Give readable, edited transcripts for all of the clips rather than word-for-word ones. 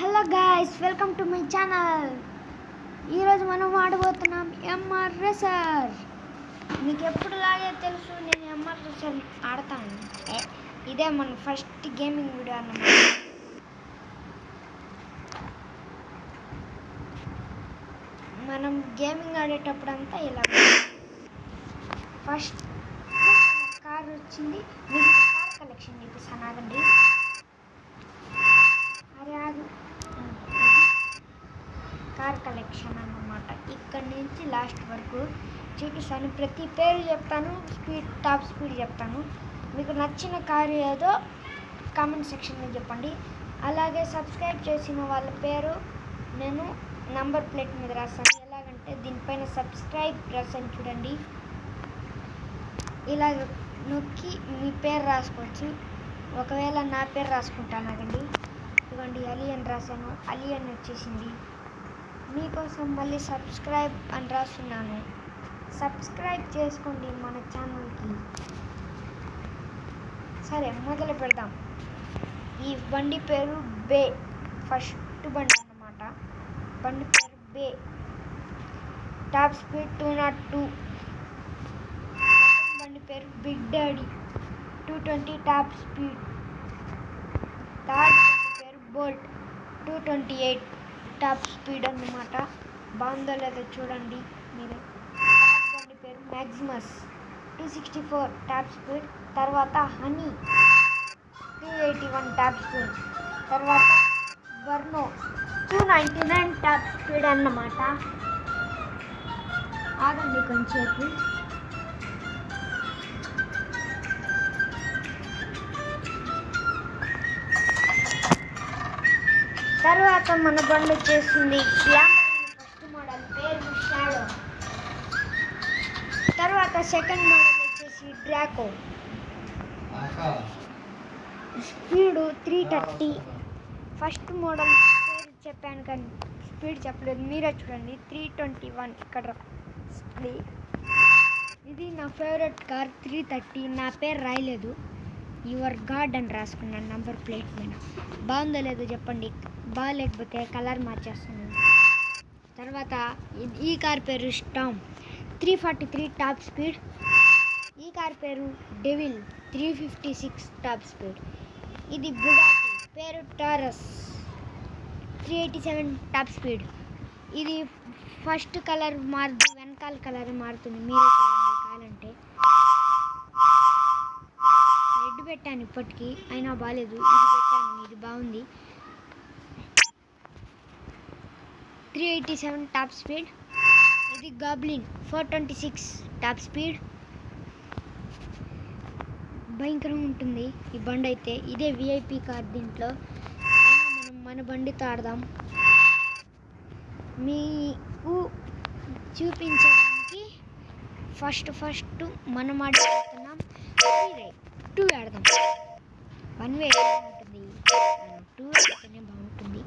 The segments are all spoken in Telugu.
Hello guys, welcome to my channel. ఈరోజు మనం ఆడబోతున్నాం ఎంఆర్ రేసర్. మీకు ఎప్పుడులాగే తెలుసు, నేను ఎంఆర్ రేసర్ ఆడతాను. ఇదే మన ఫస్ట్ గేమింగ్ వీడియో అన్నమాట. మనం గేమింగ్ ఆడేటప్పుడు అంతా ఇలా ఫస్ట్ కార్ వచ్చింది. మీకు కార్ కలెక్షన్ చూపిస్తాను, ఆగండి. కార్ కలెక్షన్ అన్నమాట. ఇక్కడి నుంచి లాస్ట్ వరకు చూపిస్తాను. ప్రతి పేరు చెప్తాను, టాప్ స్పీడ్ చెప్తాను. మీకు నచ్చిన కారు ఏదో కామెంట్ సెక్షన్లో చెప్పండి. అలాగే సబ్స్క్రైబ్ చేసిన వాళ్ళ పేరు నేను నంబర్ ప్లేట్ మీద రాస్తాను. ఎలాగంటే దీనిపైన సబ్స్క్రైబ్ రాసాను చూడండి. ఇలా నొక్కి మీ పేరు రాసుకోవచ్చు. ఒకవేళ నా పేరు రాసుకుంటాను, ఆగండి. ఇదిగోండి, అలీ అని రాశాను. అలీ అని వచ్చేసింది. మీకోసం మళ్ళీ సబ్స్క్రైబ్ అని రాస్తున్నాను. సబ్స్క్రైబ్ చేసుకోండి మన ఛానల్కి. సరే, మొదలు పెడదాం. ఈ బండి పేరు బే, ఫస్ట్ బండి అన్నమాట. బండి పేరు బే. Top speed 202. బండి పేరు big daddy, 220 top speed. Third బండి పేరు బోల్ట్, 228 టాప్ స్పీడ్ అన్నమాట. బాగుందో లేదో చూడండి మీరే. థర్డ్ బండి పేరు మ్యాక్సిమస్, 264 టాప్ స్పీడ్. తర్వాత హనీ, 281 టాప్ స్పీడ్. తర్వాత బర్నో, 299 టాప్ స్పీడ్ అన్నమాట. ఆగండి కొంచెంసేపు. తర్వాత మన బండి వచ్చేసింది గ్లామర్, ఫస్ట్ మోడల్ పేరు షాడో. తర్వాత సెకండ్ మోడల్ వచ్చేసి డ్రాకో, స్పీడ్ 330. ఫస్ట్ మోడల్ పేరు చెప్పాను కానీ స్పీడ్ చెప్పలేదు, మీరే చూడండి. 321 ఇక్కడ ఉంది. ఇది నా ఫేవరెట్ కార్, 330. నా పేరు రాయలేదు, యువర్ గాడ్ అని రాసుకున్నాను నంబర్ ప్లేట్ మీద. బాగుందో లేదో చెప్పండి. బాగాలేకపోతే కలర్ మార్చేస్తున్నాను. తర్వాత ఈ కార్ పేరు స్టామ్, 343 టాప్ స్పీడ్. ఈ కార్ పేరు డెవిల్, 356 టాప్ స్పీడ్. ఇది బుగాటి, పేరు టారస్, 387 టాప్ స్పీడ్. ఇది ఫస్ట్ కలర్ మారుతుంది, వెనకాల కలర్ మారుతుంది, మీరే చూడండి కావాలంటే. రెడ్ పెట్టాను ఇప్పటికీ, అయినా బాగాలేదు. ఇది పెట్టాను, ఇది బాగుంది. 387 టాప్ స్పీడ్. ఇది గాబ్లిన్, 426 టాప్ స్పీడ్. భయంకరంగా ఉంటుంది ఈ బండి అయితే. ఇదే విఐపి కార్ దీంట్లో. అయినా మనం మన బండితో ఆడదాం. మీకు చూపించడానికి ఫస్ట్ మనం ఆడుతున్నాం. 2 ఆడదాం. 1 వే ఉంటుంది, 2 ఆడితేనే బాగుంటుంది.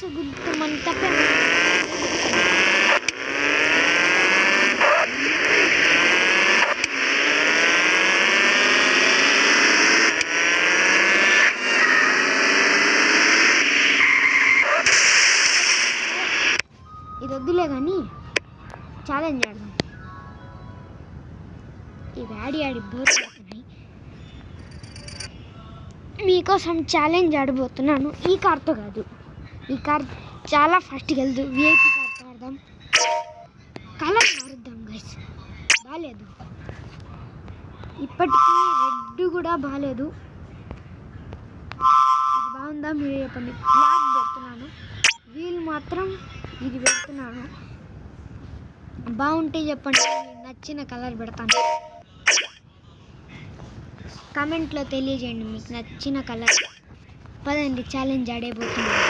బాక్స్ గుర్తు మన తప్పే. ఇది వద్దులే కానీ ఛాలెంజ్ ఆడదాం. ఇవి ఆడి బోర్ అవుతున్నాయి. మీకోసం ఛాలెంజ్ ఆడబోతున్నాను. ఈ కార్తో కాదు, ఈ కార్ చాలా ఫాస్ట్గా వెళ్దు. విఐపి కార్తో ఆడదాం. కలర్ మారుద్దాం గైస్. బాగాలేదు, ఇప్పటికీ రెడ్ కూడా బాగాలేదు. ఇది బాగుందా మీరు చెప్పండి. బ్లాక్ పెడుతున్నాను, వీల్ మాత్రం ఇది పెడుతున్నాను. బాగుంటే చెప్పండి, నచ్చిన కలర్ పెడతాను. కామెంట్లో తెలియజేయండి మీకు నచ్చిన కలర్. పదండి ఛాలెంజ్ ఆడేపోతున్నాను.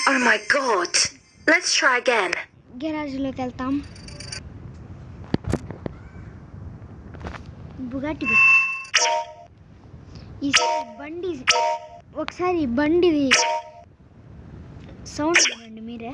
Oh my god. Let's try again. గెరాజ్లోకి వెళ్తాం. బుగాటి ఈసారి బండి, ఒకసారి బండిది సౌండ్ వినండి మీరే.